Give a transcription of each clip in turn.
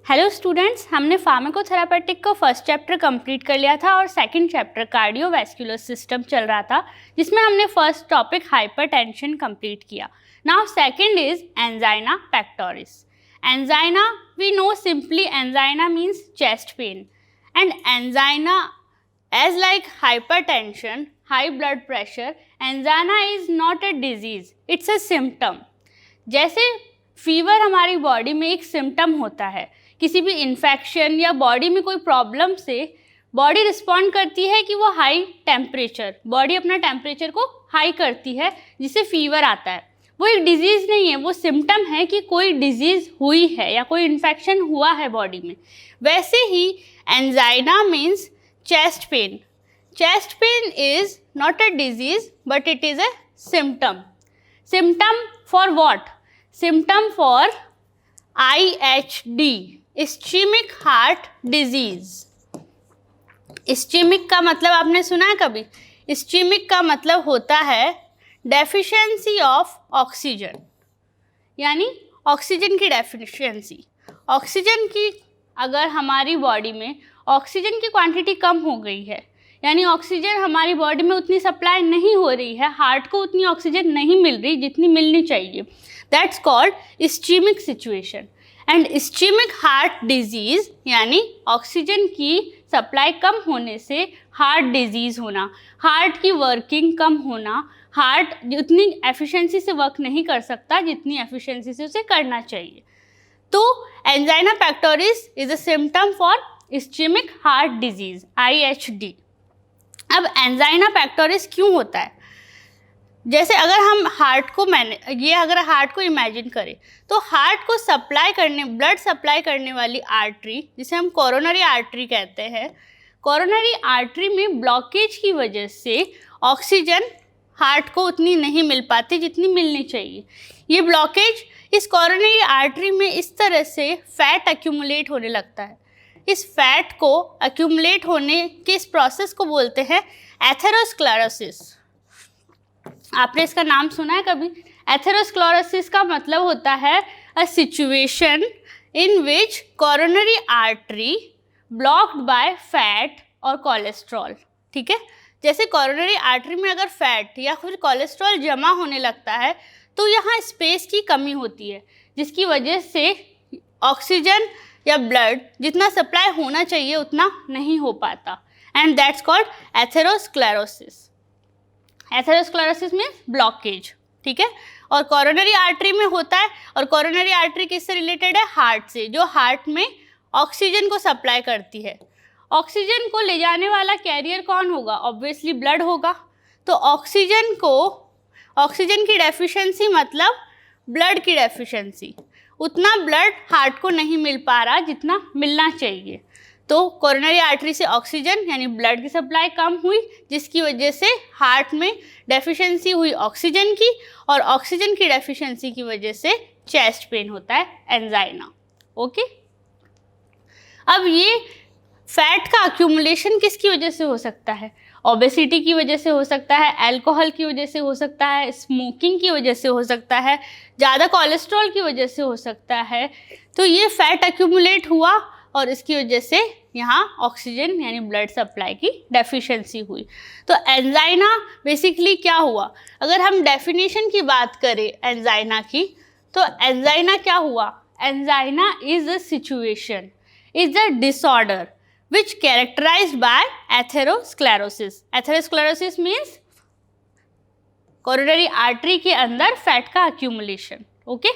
Hello students, हमने फार्माकोथेरापेटिक का first chapter complete कर लिया था और सेकंड चैप्टर कार्डियोवैस्कुलर सिस्टम चल रहा था, जिसमें हमने फर्स्ट टॉपिक हाइपरटेंशन कंप्लीट किया. Now second is angina pectoris. Angina, we know simply angina means chest pain, and angina as like hypertension, high blood pressure, angina is not a disease, it's a symptom. जैसे fever हमारी body में एक symptom होता है, किसी भी infection या body में कोई प्रॉब्लम से बॉडी रिस्पॉन्ड करती है कि वो हाई टेम्परेचर, बॉडी अपना टेम्परेचर को हाई करती है जिससे फीवर आता है. वो एक डिजीज़ नहीं है, वो सिम्टम है कि कोई डिजीज़ हुई है या कोई इन्फेक्शन हुआ है बॉडी में. वैसे ही angina means chest pain. Chest pain is not a disease, but it is a symptom. Symptom for what? Symptom for IHD, ischemic heart disease. ischemic का मतलब आपने सुना है कभी? ischemic का मतलब होता है deficiency of oxygen, यानी ऑक्सीजन की डेफिशिएंसी. ऑक्सीजन की अगर हमारी बॉडी में ऑक्सीजन की क्वांटिटी कम हो गई है, यानी ऑक्सीजन हमारी बॉडी में उतनी सप्लाई नहीं हो रही है, हार्ट को उतनी ऑक्सीजन नहीं मिल रही जितनी मिलनी चाहिए, that's called ischemic situation. And ischemic heart disease यानी ऑक्सीजन की सप्लाई कम होने से हार्ट डिजीज़ होना, हार्ट की वर्किंग कम होना, हार्ट उतनी एफिशिएंसी से वर्क नहीं कर सकता जितनी एफिशिएंसी से उसे करना चाहिए. तो angina pectoris is a symptom for ischaemic heart disease IHD. अब एंजाइना पेक्टोरिस क्यों होता है? जैसे अगर हम अगर हार्ट को इमेजिन करें तो हार्ट को सप्लाई करने, ब्लड सप्लाई करने वाली आर्टरी, जिसे हम कोरोनरी आर्टरी कहते हैं, कोरोनरी आर्टरी में ब्लॉकेज की वजह से ऑक्सीजन हार्ट को उतनी नहीं मिल पाती जितनी मिलनी चाहिए. ये ब्लॉकेज इस कोरोनरी आर्टरी में इस तरह से फैट एक्यूमुलेट होने लगता है. इस फैट को एक्यूमुलेट होने के इस प्रोसेस को बोलते हैं एथेरोस्क्लेरोसिस. आपने इसका नाम सुना है कभी? एथेरोस्क्लेरोसिस का मतलब होता है a situation in which coronary artery blocked by fat और कोलेस्ट्रॉल. ठीक है, जैसे कोरोनरी आर्टरी में अगर फैट या फिर कोलेस्ट्रॉल जमा होने लगता है तो यहाँ स्पेस की कमी होती है, जिसकी वजह से ऑक्सीजन या ब्लड जितना सप्लाई होना चाहिए उतना नहीं हो पाता, and that's called atherosclerosis. Atherosclerosis means blockage. ठीक है, और कोरोनरी आर्टरी में होता है, और कोरोनरी आर्टरी किससे रिलेटेड है? हार्ट से, जो हार्ट में ऑक्सीजन को सप्लाई करती है. ऑक्सीजन को ले जाने वाला कैरियर कौन होगा? ऑब्वियसली ब्लड होगा. तो ऑक्सीजन की डेफिशिएंसी मतलब ब्लड की डेफिशिएंसी, उतना ब्लड हार्ट को नहीं मिल पा रहा जितना मिलना चाहिए. तो कोरोनरी आर्टरी से ऑक्सीजन यानी ब्लड की सप्लाई कम हुई, जिसकी वजह से हार्ट में डेफिशिएंसी हुई ऑक्सीजन की, और ऑक्सीजन की डेफिशिएंसी की वजह से चेस्ट पेन होता है, एंजाइना. ओके, अब ये फैट का अक्यूमुलेशन किसकी वजह से हो सकता है? ओबेसिटी की वजह से हो सकता है, अल्कोहल की वजह से हो सकता है, स्मोकिंग की वजह से हो सकता है, ज़्यादा कोलेस्ट्रॉल की वजह से हो सकता है. तो ये फैट एक्यूमुलेट हुआ और इसकी वजह से यहाँ ऑक्सीजन यानी ब्लड सप्लाई की डेफिशिएंसी हुई. तो एंजाइना बेसिकली क्या हुआ? अगर हम डेफिनेशन की बात करें एंजाइना की, तो एंजाइना क्या हुआ? Angina is a situation, is a disorder which characterized by atherosclerosis. Atherosclerosis means coronary artery के अंदर फैट का accumulation. ओके,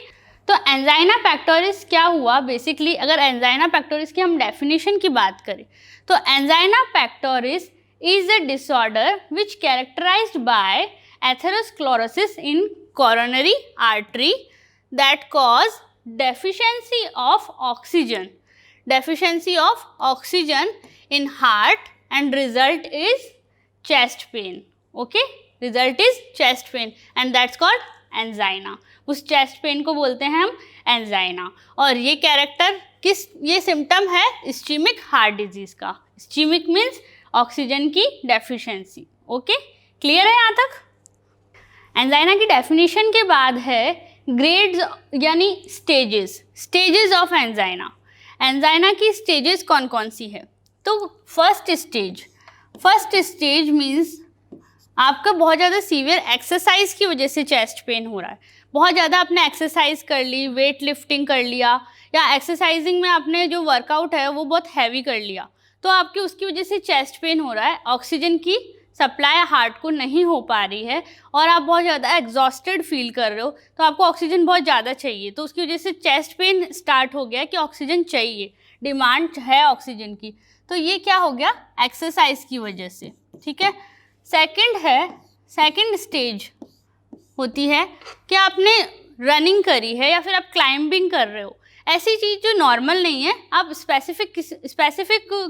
तो एंजाइना पेक्टोरिस क्या हुआ? बेसिकली अगर एंजाइना पेक्टोरिस की हम डेफिनेशन की बात करें तो angina pectoris is a disorder which characterized by atherosclerosis in coronary artery that cause deficiency of oxygen, deficiency of oxygen in heart, and result is chest pain. Okay, result is chest pain and that's called angina. उस chest pain को बोलते हैं हम angina. और ये character ये symptom है ischemic heart disease का. ischemic means ऑक्सीजन की डेफिशिएंसी. ओके, क्लियर है यहाँ तक? एंजाइना की डेफिनेशन के बाद है ग्रेड्स यानी स्टेजेस ऑफ एंजाइना. एंजाइना की स्टेजेस कौन कौन सी है? तो फर्स्ट स्टेज मीन्स आपका बहुत ज़्यादा सीवियर एक्सरसाइज की वजह से चेस्ट पेन हो रहा है। बहुत ज़्यादा आपने एक्सरसाइज कर ली, वेट लिफ्टिंग कर लिया, या एक्सरसाइजिंग में आपने जो वर्कआउट है वो बहुत हैवी कर लिया, तो आपकी उसकी वजह से चेस्ट पेन हो रहा है। ऑक्सीजन की सप्लाई हार्ट को नहीं हो पा रही है और आप बहुत ज़्यादा एग्जॉस्टेड फील कर रहे हो, तो आपको ऑक्सीजन बहुत ज़्यादा चाहिए, तो उसकी वजह से चेस्ट पेन स्टार्ट हो गया कि ऑक्सीजन चाहिए, डिमांड है ऑक्सीजन की। तो ये क्या हो गया? एक्सरसाइज की वजह से। ठीक है। सेकंड स्टेज होती है कि आपने रनिंग करी है या फिर आप क्लाइंबिंग कर रहे हो, ऐसी चीज़ जो नॉर्मल नहीं है, आप स्पेसिफिक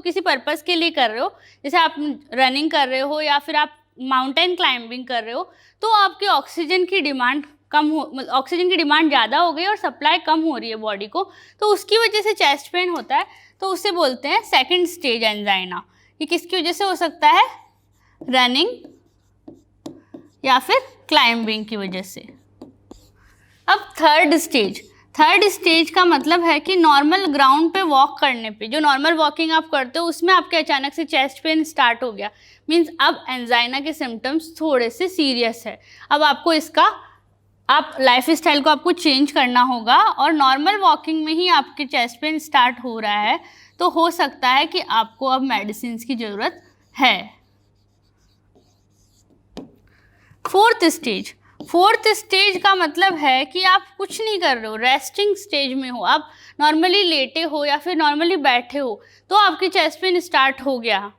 किसी पर्पस के लिए कर रहे हो, जैसे आप रनिंग कर रहे हो या फिर आप माउंटेन क्लाइंबिंग कर रहे हो, तो आपकी ऑक्सीजन की डिमांड ऑक्सीजन की डिमांड ज़्यादा हो गई और सप्लाई कम हो रही है बॉडी को, तो उसकी वजह से चेस्ट पेन होता है, तो उसे बोलते हैं सेकंड स्टेज एंजाइना। ये किसकी वजह से हो सकता है? रनिंग या फिर क्लाइंबिंग की वजह से। अब थर्ड स्टेज का मतलब है कि नॉर्मल ग्राउंड पे वॉक करने पे, जो नॉर्मल वॉकिंग आप करते हो उसमें आपके अचानक से चेस्ट पेन स्टार्ट हो गया, मीन्स अब एंजाइना के सिम्टम्स थोड़े से सीरियस है। अब आपको आप लाइफ स्टाइल को आपको चेंज करना होगा, और नॉर्मल वॉकिंग में ही आपके चेस्ट पेन स्टार्ट हो रहा है, तो हो सकता है कि आपको अब मेडिसिन की ज़रूरत है। फोर्थ स्टेज का मतलब है कि आप कुछ नहीं कर रहे हो, रेस्टिंग स्टेज में हो, आप नॉर्मली लेटे हो या फिर नॉर्मली बैठे हो, तो आपकी चेस्ट पेन स्टार्ट हो गया।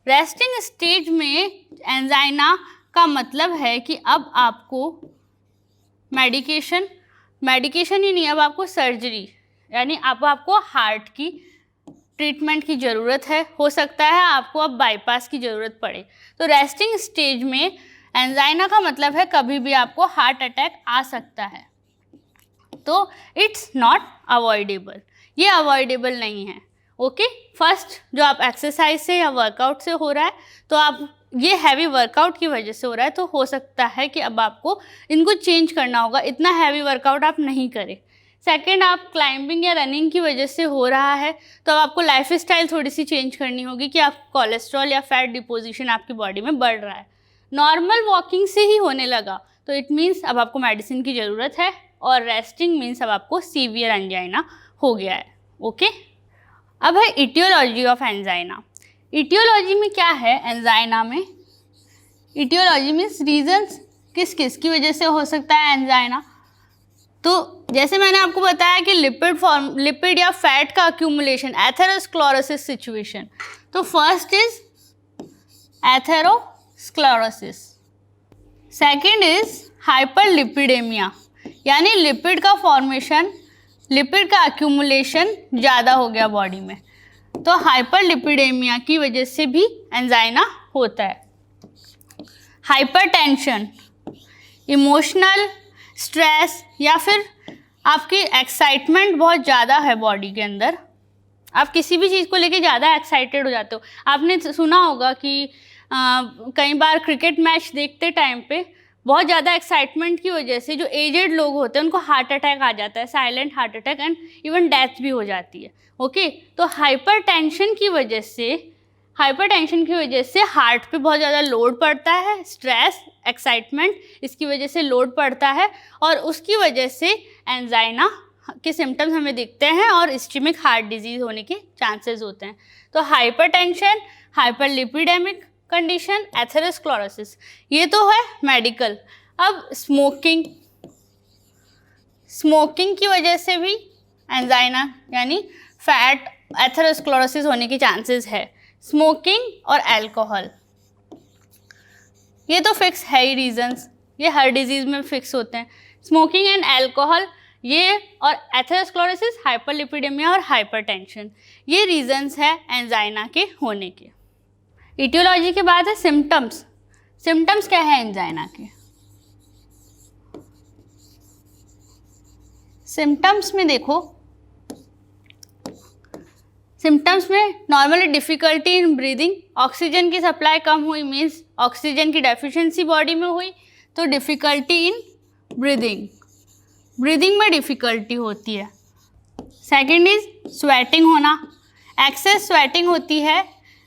रेस्टिंग स्टेज में एंजाइना का मतलब है कि अब आपको मेडिकेशन ही नहीं, अब आपको सर्जरी, यानी अब आपको हार्ट की ट्रीटमेंट की ज़रूरत है। हो सकता है आपको अब बाईपास की ज़रूरत पड़े। तो रेस्टिंग स्टेज में एंजाइना का मतलब है कभी भी आपको हार्ट अटैक आ सकता है, तो इट्स नॉट अवॉइडेबल, ये अवॉइडेबल नहीं है। ओके। फर्स्ट जो आप एक्सरसाइज से या वर्कआउट से हो रहा है, तो आप ये हैवी वर्कआउट की वजह से हो रहा है, तो हो सकता है कि अब आपको इनको चेंज करना होगा, इतना हैवी वर्कआउट आप नहीं करें। सेकेंड, आप क्लाइंबिंग या रनिंग की वजह से हो रहा है, तो अब आपको लाइफ स्टाइल थोड़ी सी चेंज करनी होगी कि आप कोलेस्ट्रॉल या फैट डिपोजिशन आपकी बॉडी में बढ़ रहा है। नॉर्मल वॉकिंग से ही होने लगा, तो इट मीन्स अब आपको मेडिसिन की ज़रूरत है, और रेस्टिंग मीन्स अब आपको सीवियर एंजाइना हो गया है। ओके। अब है इटियोलॉजी ऑफ एंजाइना। इटियोलॉजी में क्या है? एंजाइना में इटियोलॉजी मीन्स रीजन्स, किस की वजह से हो सकता है एंजाइना। तो जैसे मैंने आपको बताया कि लिपिड या फैट का अक्यूमुलेशन, एथेरोस्क्लेरोसिस सिचुएशन, तो first is atherosclerosis, second is hyperlipidemia, यानी लिपिड का फॉर्मेशन, लिपिड का अक्यूमुलेशन ज़्यादा हो गया बॉडी में, तो हाइपरलिपिडेमिया की वजह से भी एंजाइना होता है। हाइपरटेंशन, इमोशनल स्ट्रेस, या फिर आपकी एक्साइटमेंट बहुत ज़्यादा है बॉडी के अंदर, आप किसी भी चीज़ को लेके ज़्यादा एक्साइटेड हो जाते हो। आपने सुना होगा कि कई बार क्रिकेट मैच देखते टाइम पे बहुत ज़्यादा एक्साइटमेंट की वजह से जो एजेड लोग होते हैं उनको हार्ट अटैक आ जाता है, silent heart attack, and even death भी हो जाती है। ओके। तो हाइपरटेंशन की वजह से हार्ट पे बहुत ज़्यादा लोड पड़ता है, स्ट्रेस, एक्साइटमेंट, इसकी वजह से लोड पड़ता है, और उसकी वजह से एंजाइना के सिम्टम्स हमें दिखते हैं और इस्केमिक हार्ट डिजीज़ होने के चांसेस होते हैं। तो हाइपरटेंशन, हाइपरलिपिडेमिक कंडीशन, एथेरोस्क्लेरोसिस, ये तो है मेडिकल। अब स्मोकिंग की वजह से भी एंजाइना यानी फैट एथेरोस्क्लेरोसिस होने की चांसेस है। स्मोकिंग और अल्कोहल, ये तो फिक्स है ही रीजंस, ये हर डिजीज़ में फिक्स होते हैं। स्मोकिंग एंड अल्कोहल, ये और एथेरोस्क्लेरोसिस, हाइपरलिपिडेमिया और हाइपरटेंशन, ये रीजंस है एंजाइना के होने के। इटियोलॉजी के बाद है सिम्टम्स। सिम्टम्स क्या है एंजाइना के? सिम्टम्स में देखो, सिम्टम्स में normally difficulty in breathing, oxygen की सप्लाई कम हुई मीन्स ऑक्सीजन की डेफिशिएंसी बॉडी में हुई, तो डिफ़िकल्टी इन ब्रीदिंग में डिफ़िकल्टी होती है। सेकेंड इज स्वेटिंग होना, एक्सेस स्वेटिंग होती है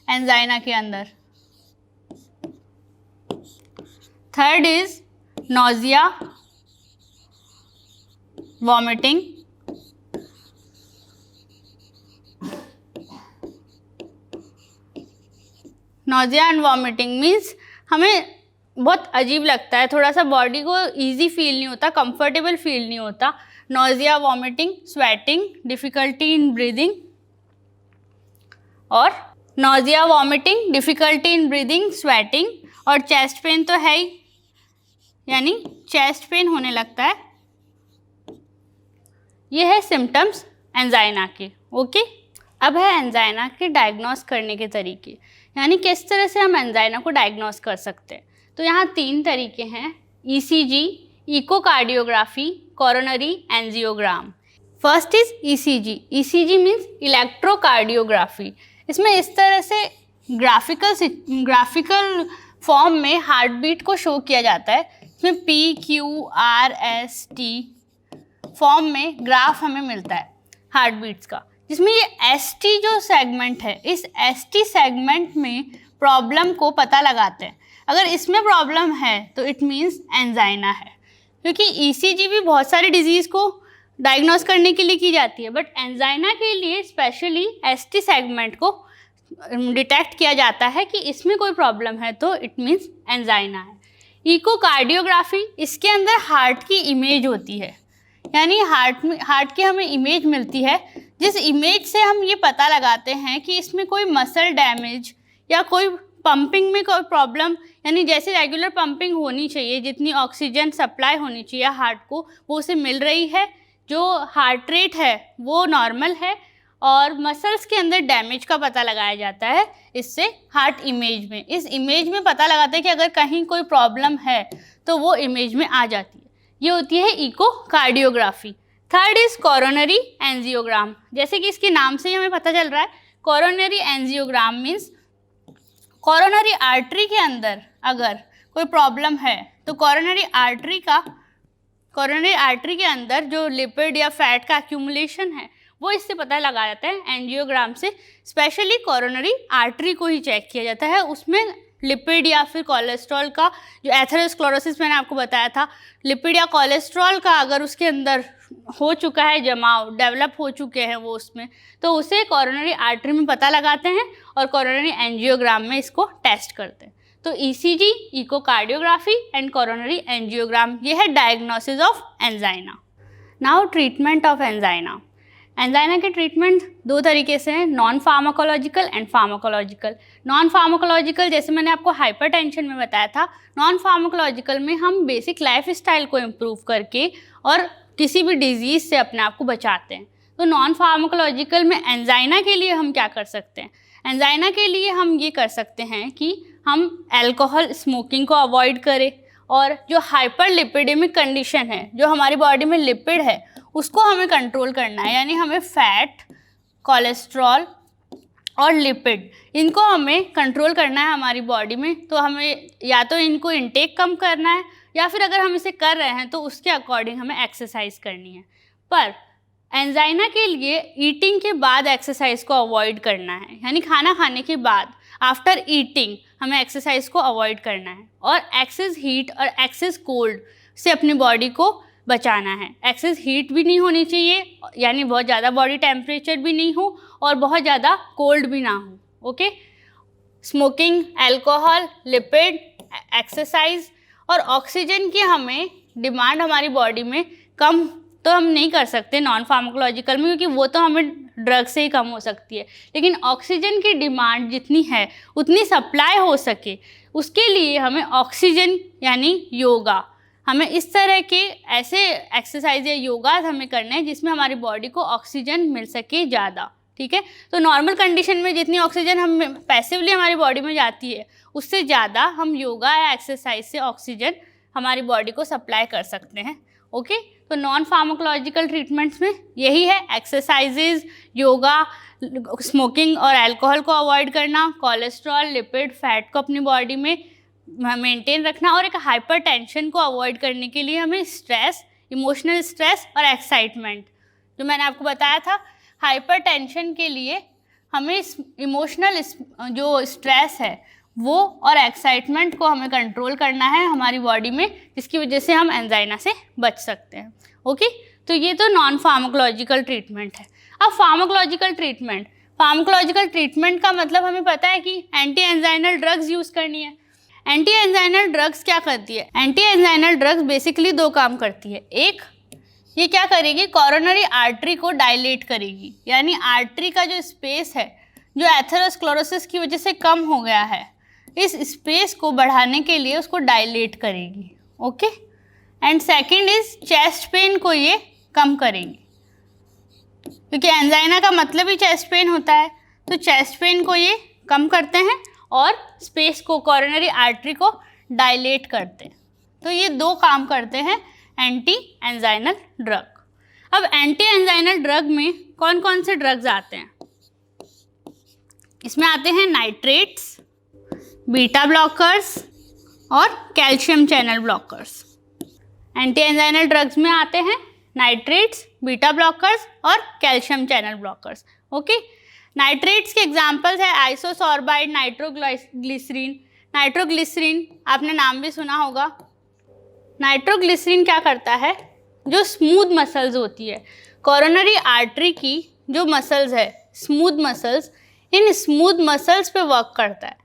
एंजाइना के अंदर। Third is nausea, vomiting. Nausea and vomiting means हमें बहुत अजीब लगता है, थोड़ा सा बॉडी को इजी फील नहीं होता, कंफर्टेबल फील नहीं होता। Nausea, vomiting, sweating, difficulty in breathing और nausea, vomiting, difficulty in breathing, sweating और चेस्ट पेन तो है ही, यानी चेस्ट पेन होने लगता है। ये है सिम्टम्स एंजाइना के। ओके, अब है एंजाइना के डायग्नोस करने के तरीके, यानी किस तरह से हम एंजाइना को डायग्नोस कर सकते हैं। तो यहाँ 3 तरीके हैं, ECG, echocardiography, coronary angiogram. First is ECG. ECG means electrocardiography. इसमें इस तरह से ग्राफिकल फॉर्म में हार्ट बीट को शो किया जाता है। इसमें PQRST फॉर्म में ग्राफ हमें मिलता है हार्ट बीट्स का, जिसमें ये ST जो सेगमेंट है, इस ST सेगमेंट में प्रॉब्लम को पता लगाते हैं। अगर इसमें प्रॉब्लम है तो इट मीन्स एंजाइना है, क्योंकि ECG भी बहुत सारे डिजीज़ को डायग्नोस करने के लिए की जाती है, बट एंजाइना के लिए स्पेशली ST सेगमेंट को डिटेक्ट किया जाता है कि इसमें कोई प्रॉब्लम है तो इट मीन्स एंजाइना है। इकोकार्डियोग्राफी, इसके अंदर हार्ट की इमेज होती है, यानी हार्ट की हमें इमेज मिलती है, जिस इमेज से हम ये पता लगाते हैं कि इसमें कोई मसल डैमेज या कोई पंपिंग में कोई प्रॉब्लम, यानी जैसे रेगुलर पंपिंग होनी चाहिए, जितनी ऑक्सीजन सप्लाई होनी चाहिए हार्ट को वो उसे मिल रही है, जो हार्ट रेट है वो नॉर्मल है, और मसल्स के अंदर डैमेज का पता लगाया जाता है इससे हार्ट इमेज में। इस इमेज में पता लगाते हैं कि अगर कहीं कोई प्रॉब्लम है तो वो इमेज में आ जाती है। ये होती है echocardiography. Third is coronary angiogram. जैसे कि इसके नाम से ही हमें पता चल रहा है, coronary angiogram means coronary artery के अंदर अगर कोई प्रॉब्लम है तो कोरोनरी आर्टरी के अंदर जो लिपिड या फैट का एक्यूमुलेशन है वो इससे पता लगाया जाता है एंजियोग्राम से। स्पेशली कोरोनरी आर्टरी को ही चेक किया जाता है, उसमें लिपिड या फिर कोलेस्ट्रॉल का, जो एथेरोस्क्लेरोसिस मैंने आपको बताया था, लिपिड या कोलेस्ट्रॉल का अगर उसके अंदर हो चुका है जमाव, डेवलप हो चुके हैं वो उसमें, तो उसे कोरोनरी आर्टरी में पता लगाते हैं और कोरोनरी एंजियोग्राम में इसको टेस्ट करते हैं। तो ECG, echocardiography and coronary angiogram, ये है diagnosis of angina. Now treatment of angina. Angina के ट्रीटमेंट 2 तरीके से हैं, non pharmacological and pharmacological. Non pharmacological जैसे मैंने आपको हाइपरटेंशन में बताया था, नॉन फार्माकोलॉजिकल में हम बेसिक लाइफ स्टाइल को इम्प्रूव करके और किसी भी डिजीज़ से अपने आप को बचाते हैं। तो नॉन फार्माकोलॉजिकल में एंजाइना के लिए हम क्या कर सकते हैं? एंजाइना के लिए हम ये कर सकते हैं कि हम अल्कोहल, स्मोकिंग को अवॉइड करें, और जो हाइपर लिपिडेमिक कंडीशन है, जो हमारी बॉडी में लिपिड है उसको हमें कंट्रोल करना है, यानी हमें फैट, कोलेस्ट्रॉल और लिपिड, इनको हमें कंट्रोल करना है हमारी बॉडी में। तो हमें या तो इनको इनटेक कम करना है, या फिर अगर हम इसे कर रहे हैं तो उसके अकॉर्डिंग हमें एक्सरसाइज करनी है। पर एंजाइना के लिए ईटिंग के बाद एक्सरसाइज को अवॉइड करना है, यानी खाना खाने के बाद आफ्टर ईटिंग हमें एक्सरसाइज को अवॉइड करना है, और एक्सेस हीट और एक्सेस कोल्ड से अपनी बॉडी को बचाना है। एक्सेस हीट भी नहीं होनी चाहिए, यानी बहुत ज़्यादा बॉडी टेम्परेचर भी नहीं हो और बहुत ज़्यादा कोल्ड भी ना हो। Okay, smoking, alcohol, lipid, exercise और ऑक्सीजन की हमें डिमांड हमारी बॉडी में कम तो हम नहीं कर सकते नॉन फार्माकोलॉजिकल में, क्योंकि वो तो हमें ड्रग से ही कम हो सकती है, लेकिन ऑक्सीजन की डिमांड जितनी है उतनी सप्लाई हो सके उसके लिए हमें ऑक्सीजन यानी योगा, हमें इस तरह के ऐसे एक्सरसाइज या योगा हमें करना है जिसमें हमारी बॉडी को ऑक्सीजन मिल सके ज़्यादा। ठीक है, तो नॉर्मल कंडीशन में जितनी ऑक्सीजन हम पैसिवली हमारी बॉडी में जाती है उससे ज़्यादा हम योगा या एक्सरसाइज से ऑक्सीजन हमारी बॉडी को सप्लाई कर सकते हैं। ओके, तो नॉन फार्माकोलॉजिकल ट्रीटमेंट्स में यही है, एक्सरसाइजेज, योगा, स्मोकिंग और अल्कोहल को अवॉइड करना, कोलेस्ट्रॉल, लिपिड, फैट को अपनी बॉडी में मेंटेन रखना, और एक हाइपरटेंशन को अवॉइड करने के लिए हमें स्ट्रेस, इमोशनल स्ट्रेस और एक्साइटमेंट जो मैंने आपको बताया था, हाइपरटेंशन के लिए हमें इमोशनल जो स्ट्रेस है वो और एक्साइटमेंट को हमें कंट्रोल करना है हमारी बॉडी में, जिसकी वजह से हम एंजाइना से बच सकते हैं। ओके, तो ये तो नॉन फार्माकोलॉजिकल ट्रीटमेंट है। अब फार्माकोलॉजिकल ट्रीटमेंट का मतलब हमें पता है कि एंटी एंजाइनल ड्रग्स यूज़ करनी है। एंटी एंजाइनल ड्रग्स क्या करती है? एंटी एंजाइनल ड्रग्स बेसिकली दो काम करती है। एक, ये क्या करेगी, कोरोनरी आर्टरी को डायलेट करेगी, यानी आर्टरी का जो स्पेस है जो एथेरोस्क्लेरोसिस की वजह से कम हो गया है, इस स्पेस को बढ़ाने के लिए उसको डायलेट करेगी। Okay, and second is chest pain को ये कम करेंगी, क्योंकि एंजाइना का मतलब ही चेस्ट पेन होता है, तो चेस्ट पेन को ये कम करते हैं और स्पेस को, कोरोनरी आर्टरी को डायलेट करते हैं। तो ये दो काम करते हैं एंटी एंजाइनल ड्रग। अब एंटी एंजाइनल ड्रग में कौन कौन से ड्रग्स आते हैं? इसमें आते हैं नाइट्रेट्स, बीटा ब्लॉकर्स और calcium channel blockers. Anti anginal drugs में आते हैं नाइट्रेट्स, बीटा ब्लॉकर्स और calcium channel blockers. Okay, nitrates के एग्जांपल्स है आइसोसॉर्बाइड, नाइट्रोग्लिसरीन। नाइट्रोग्लिसरीन आपने नाम भी सुना होगा। नाइट्रोग्लिसरीन क्या करता है, जो स्मूथ मसल्स होती है, कोरोनरी आर्टरी की जो मसल्स है, smooth muscles, in smooth muscles पे वर्क करता है।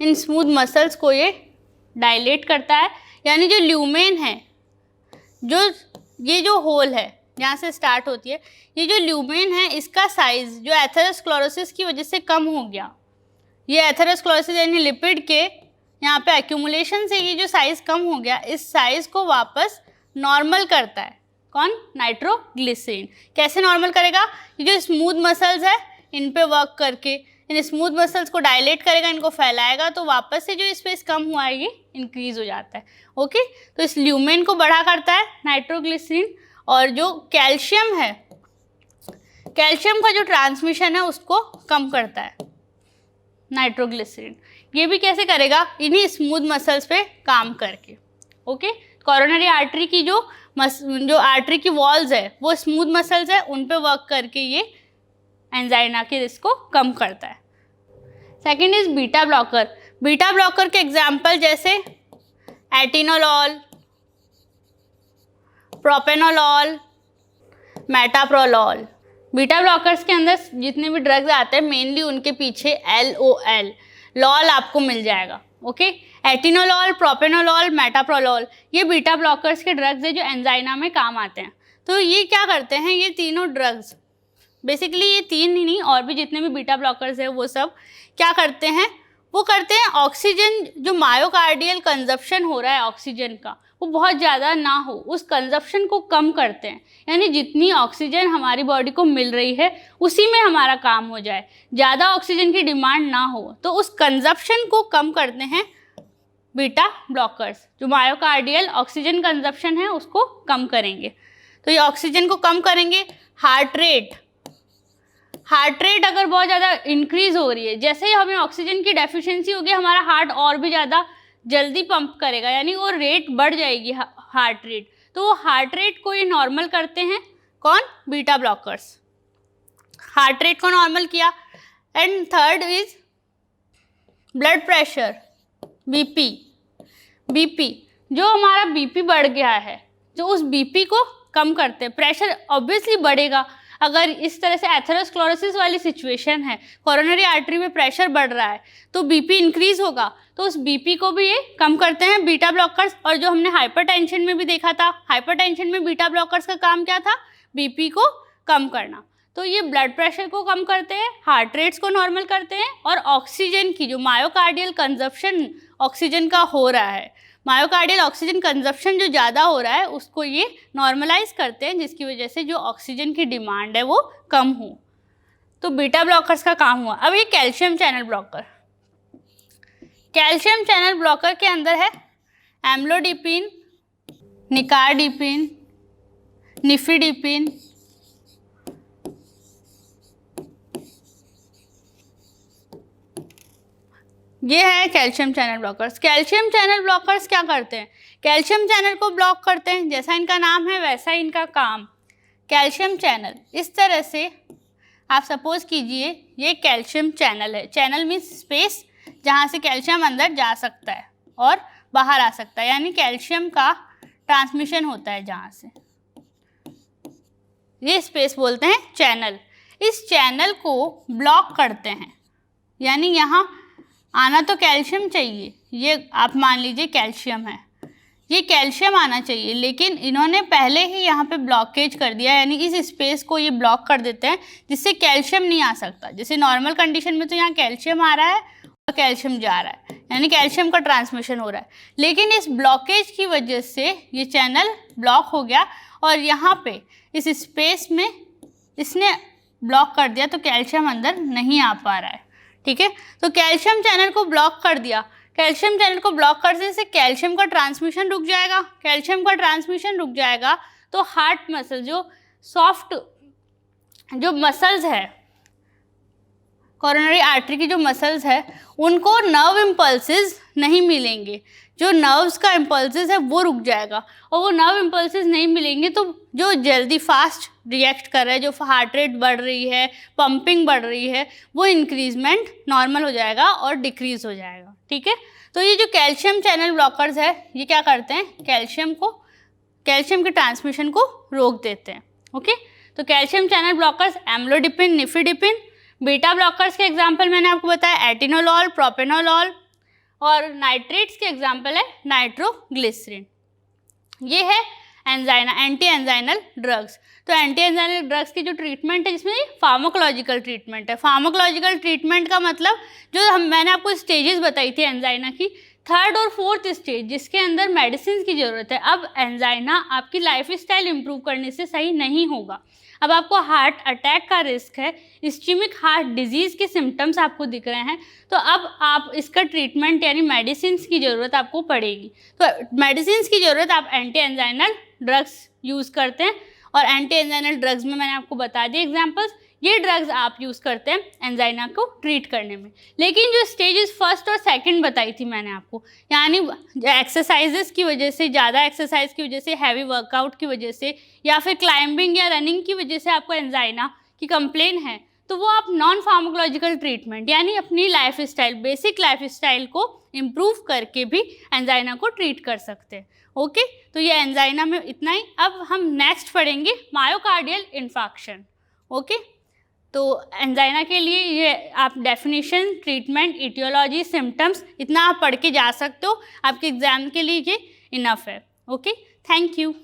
इन स्मूथ मसल्स को ये डायलेट करता है, यानी जो ल्यूमेन है, ये जो होल है यहाँ से स्टार्ट होती है, ये जो ल्यूमेन है इसका साइज जो एथेरोस्क्लेरोसिस की वजह से कम हो गया, ये एथेरोस्क्लेरोसिस यानी लिपिड के यहाँ पे एक्यूमुलेशन से ये जो साइज कम हो गया, इस साइज को वापस नॉर्मल करता है। कौन? नाइट्रोग्लिसरीन। कैसे नॉर्मल करेगा? ये जो स्मूथ मसल्स है इन पे वर्क करके इन स्मूथ मसल्स को डायलेट करेगा, इनको फैलाएगा, तो वापस से जो स्पेस कम हुआ है ये इंक्रीज हो जाता है। ओके, तो इस ल्यूमेन को बड़ा करता है नाइट्रोग्लिसरीन। और जो कैल्शियम है, कैल्शियम का जो ट्रांसमिशन है उसको कम करता है नाइट्रोग्लिसरीन। ये भी कैसे करेगा? इन्हीं स्मूथ मसल्स पे काम करके। ओके, कोरोनरी आर्टरी की जो आर्टरी की वॉल्स है वो स्मूथ मसल्स है, उन पे वर्क करके ये एंजाइना के रिस्क को कम करता है। Second is beta blocker. Beta blocker के एग्जाम्पल जैसे एटिनोलॉल, प्रोपेनोलॉल, मेटाप्रोलॉल। बीटा ब्लॉकर्स के अंदर जितने भी ड्रग्स आते हैं मेनली उनके पीछे LOL, लॉल आपको मिल जाएगा। ओके, एटिनोलॉल, प्रोपेनोलॉल, मेटाप्रोलॉल, ये बीटा ब्लॉकर्स के ड्रग्स है जो एंजाइना में काम आते हैं। तो ये क्या करते हैं, ये तीनों ड्रग्स, बेसिकली ये तीन ही नहीं और भी जितने भी बीटा ब्लॉकर्स है वो सब क्या करते हैं, वो करते हैं ऑक्सीजन, जो मायोकार्डियल कंजप्शन हो रहा है ऑक्सीजन का, वो बहुत ज़्यादा ना हो, उस कंजप्शन को कम करते हैं। यानी जितनी ऑक्सीजन हमारी बॉडी को मिल रही है उसी में हमारा काम हो जाए, ज़्यादा ऑक्सीजन की डिमांड ना हो, तो उस कंजप्शन को कम करते हैं बीटा ब्लॉकर्स। जो मायोकार्डियल ऑक्सीजन कंजप्शन है उसको कम करेंगे, तो ये ऑक्सीजन को कम करेंगे। हार्ट रेट अगर बहुत ज़्यादा इंक्रीज हो रही है, जैसे ही हमें ऑक्सीजन की डेफिशिएंसी होगी हमारा हार्ट और भी ज़्यादा जल्दी पंप करेगा, यानी वो रेट बढ़ जाएगी हार्ट रेट, तो वो हार्ट रेट को ये नॉर्मल करते हैं। कौन? Beta blockers. हार्ट रेट को नॉर्मल किया। And third is blood pressure, BP. जो हमारा बीपी बढ़ गया है, जो उस बीपी को कम करते हैं। प्रेशर ऑब्वियसली बढ़ेगा अगर इस तरह से एथेरोस्क्लेरोसिस वाली सिचुएशन है, कोरोनरी आर्टरी में प्रेशर बढ़ रहा है तो बीपी इंक्रीज होगा, तो उस बीपी को भी ये कम करते हैं बीटा ब्लॉकर्स। और जो हमने हाइपरटेंशन में भी देखा था, हाइपरटेंशन में बीटा ब्लॉकर्स का काम क्या था? बीपी को कम करना। तो ये ब्लड प्रेशर को कम करते हैं, हार्ट रेट्स को नॉर्मल करते हैं, और ऑक्सीजन की जो मायोकार्डियल कंजप्शन ऑक्सीजन का हो रहा है, मायोकार्डियल ऑक्सीजन कंजप्शन जो ज़्यादा हो रहा है उसको ये नॉर्मलाइज करते हैं, जिसकी वजह से जो ऑक्सीजन की डिमांड है वो कम हो। तो बीटा ब्लॉकर्स का काम हुआ। अब ये calcium channel blocker. Calcium channel blocker के अंदर है एम्लोडिपिन, निकार्डिपिन, निफिडिपिन, ये है calcium channel blockers. Calcium channel blockers क्या करते हैं? कैल्शियम चैनल को ब्लॉक करते हैं, जैसा इनका नाम है वैसा इनका काम। कैल्शियम चैनल, इस तरह से आप सपोज कीजिए ये कैल्शियम चैनल है। चैनल मीन्स स्पेस जहाँ से कैल्शियम अंदर जा सकता है और बाहर आ सकता है, यानी कैल्शियम का ट्रांसमिशन होता है जहाँ से, ये स्पेस बोलते हैं चैनल। इस चैनल को ब्लॉक करते हैं, यानी यहाँ आना तो कैल्शियम चाहिए, ये आप मान लीजिए कैल्शियम है, ये कैल्शियम आना चाहिए, लेकिन इन्होंने पहले ही यहाँ पे ब्लॉकेज कर दिया, यानी इस स्पेस को ये ब्लॉक कर देते हैं जिससे कैल्शियम नहीं आ सकता। जैसे नॉर्मल कंडीशन में तो यहाँ कैल्शियम आ रहा है और कैल्शियम जा रहा है, यानी कैल्शियम का ट्रांसमिशन हो रहा है, लेकिन इस ब्लॉकेज की वजह से ये चैनल ब्लॉक हो गया और यहाँ पे इस स्पेस में इसने ब्लॉक कर दिया, तो कैल्शियम अंदर नहीं आ पा रहा है। ठीक है, तो कैल्शियम चैनल को ब्लॉक कर दिया। कैल्शियम चैनल को ब्लॉक करने से कैल्शियम का ट्रांसमिशन रुक जाएगा। कैल्शियम का ट्रांसमिशन रुक जाएगा तो हार्ट मसल, जो सॉफ्ट जो मसल्स है, कोरोनरी आर्टरी की जो मसल्स है, उनको नर्व इम्पल्सेस नहीं मिलेंगे, जो नर्व्स का इम्पल्सेस है वो रुक जाएगा, और वो नर्व इम्पल्सेस नहीं मिलेंगे तो जो जल्दी फास्ट रिएक्ट कर रहा है, जो हार्ट रेट बढ़ रही है, पंपिंग बढ़ रही है, वो इंक्रीजमेंट नॉर्मल हो जाएगा और डिक्रीज हो जाएगा। ठीक है, तो ये जो कैल्शियम चैनल ब्लॉकर्स है, ये क्या करते हैं, कैल्शियम के ट्रांसमिशन को रोक देते हैं। ओके, तो calcium channel blockers amlodipine, nifedipine. Beta blockers के एग्जाम्पल मैंने आपको बताया एटिनोलॉल, प्रोपेनोलॉल, और नाइट्रेट्स के एग्जाम्पल है नाइट्रोग्लिसरीन। ये है एंजाइना, एंटी एंजाइनल ड्रग्स। तो एंटी एंजाइनल ड्रग्स की जो ट्रीटमेंट है, जिसमें फार्माकोलॉजिकल ट्रीटमेंट है। फार्माकोलॉजिकल ट्रीटमेंट का मतलब जो मैंने आपको स्टेजेस बताई थी एंजाइना की, थर्ड और फोर्थ स्टेज जिसके अंदर मेडिसिन की ज़रूरत है। अब एंजाइना आपकी लाइफस्टाइल इंप्रूव करने से सही नहीं होगा, अब आपको हार्ट अटैक का रिस्क है, इस्चेमिक हार्ट डिजीज़ के सिम्टम्स आपको दिख रहे हैं, तो अब आप इसका ट्रीटमेंट यानी मेडिसिन की ज़रूरत आपको पड़ेगी। तो मेडिसिन की ज़रूरत, आप एंटी एंजाइनल ड्रग्स यूज़ करते हैं, और एंटी एंजाइनल ड्रग्स में मैंने आपको बता दिए एग्जाम्पल्स। ये ड्रग्स आप यूज़ करते हैं एंजाइना को ट्रीट करने में। लेकिन जो स्टेजेस फर्स्ट और सेकंड बताई थी मैंने आपको, यानी एक्सरसाइजेस की वजह से, ज़्यादा एक्सरसाइज की वजह से, हैवी वर्कआउट की वजह से, या फिर क्लाइंबिंग या रनिंग की वजह से आपको एंजाइना की कंप्लेन है, तो वो आप नॉन फार्माकोलॉजिकल ट्रीटमेंट यानी अपनी लाइफस्टाइल, बेसिक लाइफस्टाइल को इम्प्रूव करके भी एंजाइना को ट्रीट कर सकते हैं। ओके, तो ये एंजाइना में इतना ही। अब हम नेक्स्ट पढ़ेंगे मायोकार्डियल इन्फार्क्शन। ओके, तो एंजाइना के लिए ये आप डेफिनेशन, ट्रीटमेंट, इटियोलॉजी, सिम्टम्स, इतना आप पढ़ के जा सकते हो, आपके एग्जाम के लिए ये इनफ है। Okay, thank you.